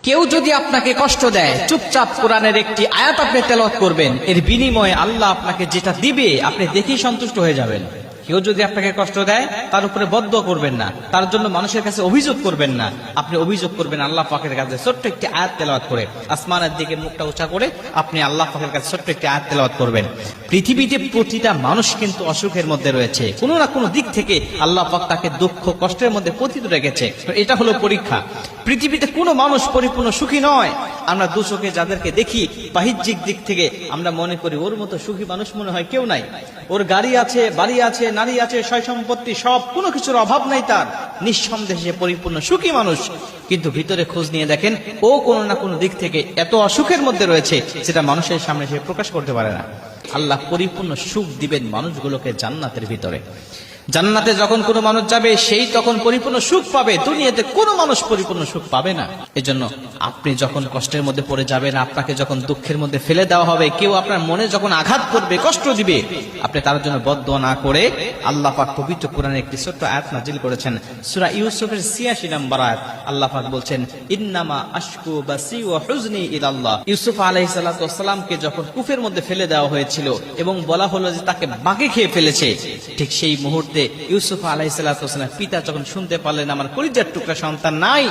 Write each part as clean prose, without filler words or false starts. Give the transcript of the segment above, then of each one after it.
কেউ যদি আপনাকে কষ্ট দেয়, চুপচাপ কোরআনের একটি আয়াত আপনি তেলাওয়াত করবেন, এর বিনিময়ে আল্লাহ আপনাকে যেটা দিবে আপনি দেখেই সন্তুষ্ট হয়ে যাবেন। কেউ যদি আপনাকে কষ্ট দেয় তার উপরে বদদোয়া করবেন না, তার জন্য মানুষের কাছে অভিযোগ করবেন না, আপনি অভিযোগ করবেন আল্লাহ পাকের কাছে ছোট্ট একটি আয়াত তেলাওয়াত করে, আসমানের দিকে মুখটা উঁচা করে আপনি আল্লাহ পাকের কাছে ছোট্ট একটি আয়াত তেলাওয়াত করবেন। পৃথিবীতে প্রতিটা মানুষ কিন্তু অসুখের মধ্যে রয়েছে, কোনো না কোনো দিক থেকে আল্লাহ পাক তাকে দুঃখ কষ্টের মধ্যে পতিত রেখেছে। এটা হলো পরীক্ষা। পৃথিবীতে কোনো মানুষ পরিপূর্ণ সুখী নয়। আমরা দু চোখে যাদেরকে দেখি বাহ্যিক দিক থেকে আমরা মনে করি ওর মতো সুখী মানুষ মনে হয় কেউ নাই, ওর গাড়ি আছে, বাড়ি আছে, নারী আছে, সয় সম্পত্তি, সব কোনো কিছুর অভাব নাই তার, নিঃসন্দেহে পরিপূর্ণ সুখী মানুষ। কিন্তু ভিতরে খোঁজ নিয়ে দেখেন ও কোনো না কোনো দিক থেকে এত অসুখের মধ্যে রয়েছে যেটা মানুষের সামনে সে প্রকাশ করতে পারে না। আল্লাহ পরিপূর্ণ সুখ দিবেন মানুষগুলোকে জান্নাতের ভিতরে। জান্নাতে যখন কোনো মানুষ যাবে সেই তখন পরিপূর্ণ সুখ পাবে, দুনিয়াতে কোনো মানুষ পরিপূর্ণ সুখ পাবে না। এজন্য আপনি যখন কষ্টের মধ্যে পড়ে যাবেন, আপনাকে যখন দুঃখের মধ্যে ফেলে দেওয়া হবে, কেউ আপনার মনে যখন আঘাত করবে, কষ্ট দিবে, আপনি তার জন্য বদদোয়া না করে আল্লাহ পাক পবিত্র কোরআনে একটি ছোট্ট আয়াত নাজিল করেছেন, সূরা ইউসুফের ৮৬ নম্বর আয়াত। আল্লাহ পাক বলছেন, ইন্নামা আশকু বাসি ওয়া হুজনি ইলাল্লাহ। ইউসুফ আলাইহিস সালাতু ওয়াস সালামকে যখন কূপের মধ্যে ফেলে দেওয়া হয়েছিল এবং বলা হলো যে তাকে বাঘে খেয়ে ফেলেছে, ঠিক সেই মুহূর্তে ইউসুফ আলাইহিস সালাতু ওয়াস সালামের পিতা যখন শুনতে পারলেন আমার কলিজার টুকরা সন্তান নাই,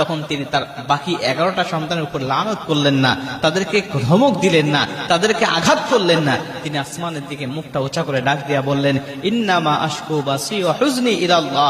তখন তিনি তার বাকি 11টা সন্তানের উপর লানত করলেন না, তাদেরকে ধমক দিলেন না, তাদেরকে আঘাত করলেন না। তিনি আসমানের দিকে মুখটা উঁচা করে ডাক দিয়া বললেন, ইন্নামা আশকু বাসি ওয়া হুজনি ইলাল্লাহ।